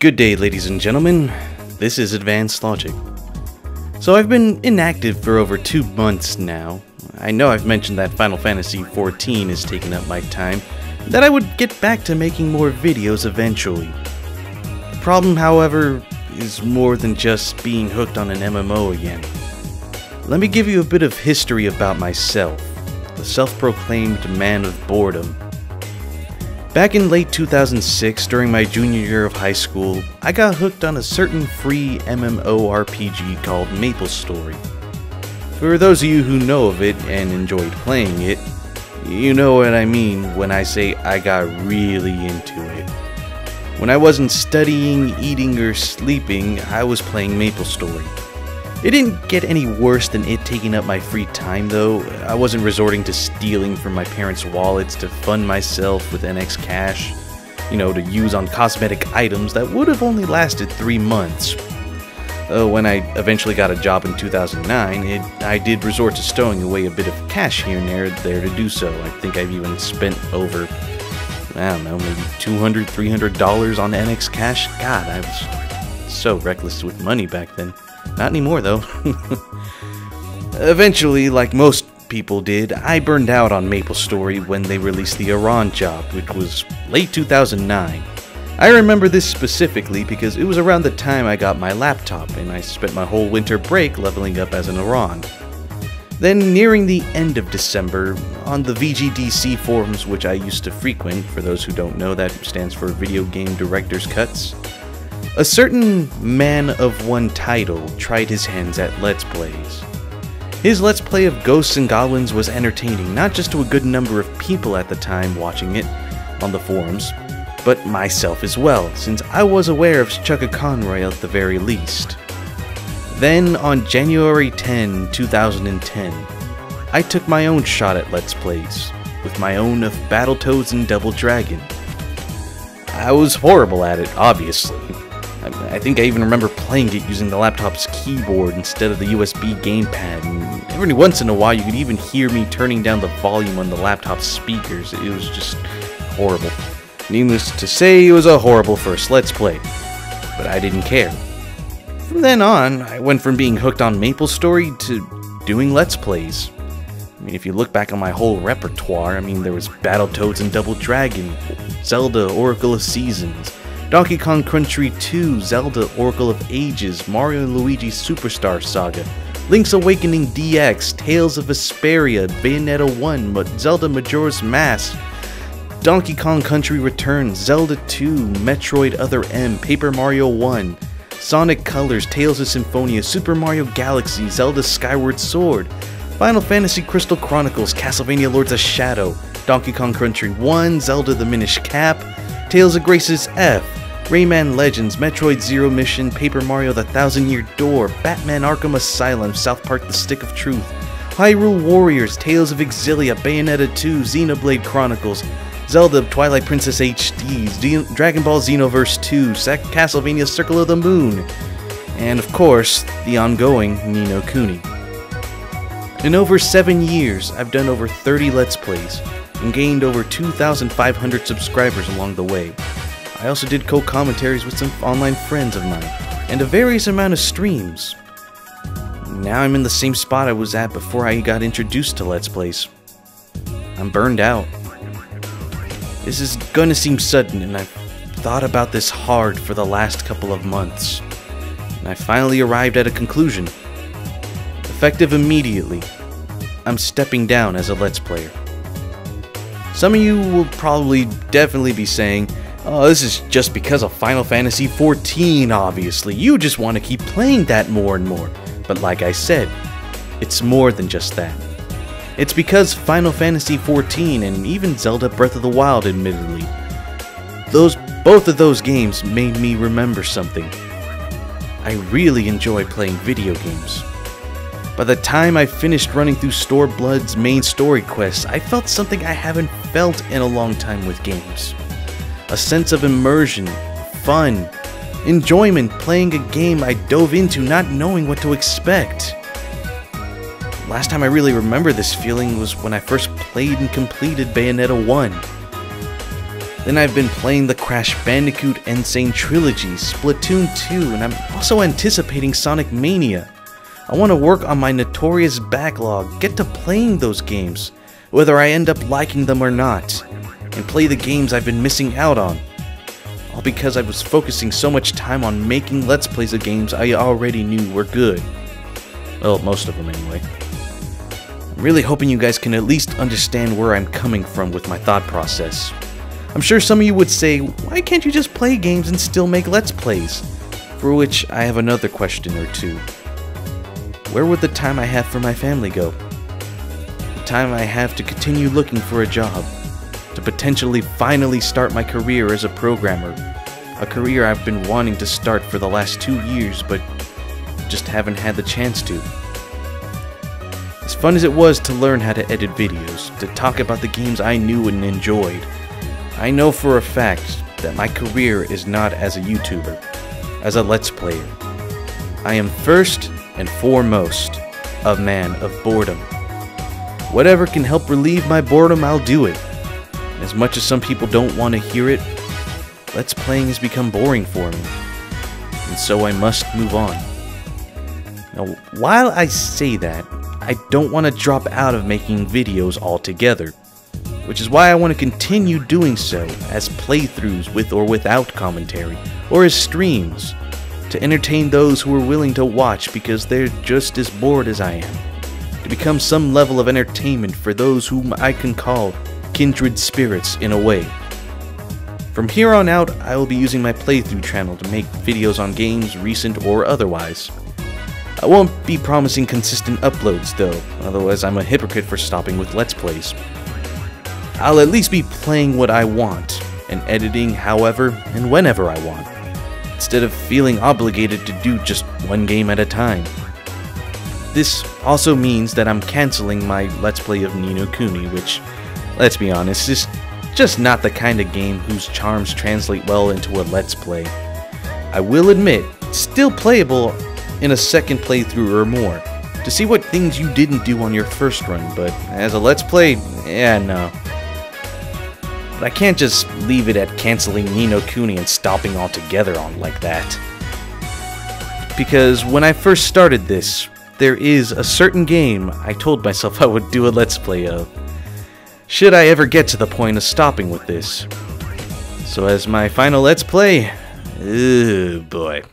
Good day, ladies and gentlemen. This is Advanced Logic. So I've been inactive for over 2 months now. I know I've mentioned that Final Fantasy XIV is taking up my time, that I would get back to making more videos eventually. The problem, however, is more than just being hooked on an MMO again. Let me give you a bit of history about myself, the self-proclaimed man of boredom. Back in late 2006, during my junior year of high school, I got hooked on a certain free MMORPG called MapleStory. For those of you who know of it and enjoyed playing it, you know what I mean when I say I got really into it. When I wasn't studying, eating, or sleeping, I was playing MapleStory. It didn't get any worse than it taking up my free time though. I wasn't resorting to stealing from my parents' wallets to fund myself with NX cash, to use on cosmetic items that would have only lasted 3 months. When I eventually got a job in 2009, I did resort to stowing away a bit of cash here and there to do so. I think I've even spent over, maybe $200, $300 on NX cash. God, I was so reckless with money back then. Not anymore, though. Eventually, like most people did, I burned out on MapleStory when they released the Iran job, which was late 2009. I remember this specifically because it was around the time I got my laptop, and I spent my whole winter break leveling up as an Iran. Then, nearing the end of December, on the VGDC forums which I used to frequent, for those who don't know, that stands for Video Game Director's Cuts, a certain man of one title tried his hands at Let's Plays. His Let's Play of Ghosts and Goblins was entertaining, not just to a good number of people at the time watching it on the forums, but myself as well, since I was aware of Chugga Conroy at the very least. Then, on January 10, 2010, I took my own shot at Let's Plays, with my own of Battletoads and Double Dragon. I was horrible at it, obviously. I think I even remember playing it using the laptop's keyboard instead of the USB gamepad, and every once in a while you could even hear me turning down the volume on the laptop's speakers. It was just horrible. Needless to say, it was a horrible first Let's Play, but I didn't care. From then on, I went from being hooked on MapleStory to doing Let's Plays. If you look back on my whole repertoire, there was Battletoads and Double Dragon, Zelda Oracle of Seasons, Donkey Kong Country 2, Zelda Oracle of Ages, Mario & Luigi Superstar Saga, Link's Awakening DX, Tales of Vesperia, Bayonetta 1, Zelda Majora's Mask, Donkey Kong Country Returns, Zelda 2, Metroid Other M, Paper Mario 1, Sonic Colors, Tales of Symphonia, Super Mario Galaxy, Zelda Skyward Sword, Final Fantasy Crystal Chronicles, Castlevania Lords of Shadow, Donkey Kong Country 1, Zelda The Minish Cap, Tales of Graces F, Rayman Legends, Metroid Zero Mission, Paper Mario The Thousand Year Door, Batman Arkham Asylum, South Park The Stick of Truth, Hyrule Warriors, Tales of Exilia, Bayonetta 2, Xenoblade Chronicles, Zelda Twilight Princess HD, Dragon Ball Xenoverse 2, Castlevania Circle of the Moon, and of course, the ongoing Ni no Kuni. In over 7 years, I've done over 30 Let's Plays, and gained over 2,500 subscribers along the way. I also did co-commentaries with some online friends of mine, and a various amount of streams. Now I'm in the same spot I was at before I got introduced to Let's Plays. I'm burned out. This is gonna seem sudden, and I've thought about this hard for the last couple of months. And I finally arrived at a conclusion. Effective immediately, I'm stepping down as a Let's Player. Some of you will probably definitely be saying, oh, this is just because of Final Fantasy XIV, obviously. You just want to keep playing that more and more. But like I said, it's more than just that. It's because Final Fantasy XIV and even Zelda Breath of the Wild, admittedly, both of those games made me remember something. I really enjoy playing video games. By the time I finished running through Storeblood's main story quests, I felt something I haven't felt in a long time with games. A sense of immersion, fun, enjoyment playing a game I dove into not knowing what to expect. Last time I really remember this feeling was when I first played and completed Bayonetta 1. Then I've been playing the Crash Bandicoot Insane Trilogy, Splatoon 2, and I'm also anticipating Sonic Mania. I want to work on my notorious backlog, get to playing those games, whether I end up liking them or not, and play the games I've been missing out on. All because I was focusing so much time on making Let's Plays of games I already knew were good. Well, most of them anyway. I'm really hoping you guys can at least understand where I'm coming from with my thought process. I'm sure some of you would say, why can't you just play games and still make Let's Plays? For which I have another question or two. Where would the time I have for my family go? The time I have to continue looking for a job, to potentially finally start my career as a programmer, a career I've been wanting to start for the last 2 years, but just haven't had the chance to. As fun as it was to learn how to edit videos, to talk about the games I knew and enjoyed, I know for a fact that my career is not as a YouTuber, as a Let's Player. I am first and foremost a man of boredom. Whatever can help relieve my boredom, I'll do it. As much as some people don't want to hear it, Let's Playing has become boring for me, and so I must move on. Now, while I say that, I don't want to drop out of making videos altogether, which is why I want to continue doing so as playthroughs with or without commentary, or as streams, to entertain those who are willing to watch because they're just as bored as I am, to become some level of entertainment for those whom I can call kindred spirits in a way. From here on out, I will be using my playthrough channel to make videos on games, recent or otherwise. I won't be promising consistent uploads though, otherwise I'm a hypocrite for stopping with Let's Plays. I'll at least be playing what I want, and editing however and whenever I want, instead of feeling obligated to do just one game at a time. This also means that I'm cancelling my Let's Play of Ni no Kuni, which, let's be honest, is just not the kind of game whose charms translate well into a Let's Play. I will admit, it's still playable in a second playthrough or more, to see what things you didn't do on your first run, but as a Let's Play, yeah, no. But I can't just leave it at cancelling Ni no Kuni and stopping altogether on like that. Because when I first started this, there is a certain game I told myself I would do a Let's Play of, should I ever get to the point of stopping with this. So as my final Let's Play, oh boy.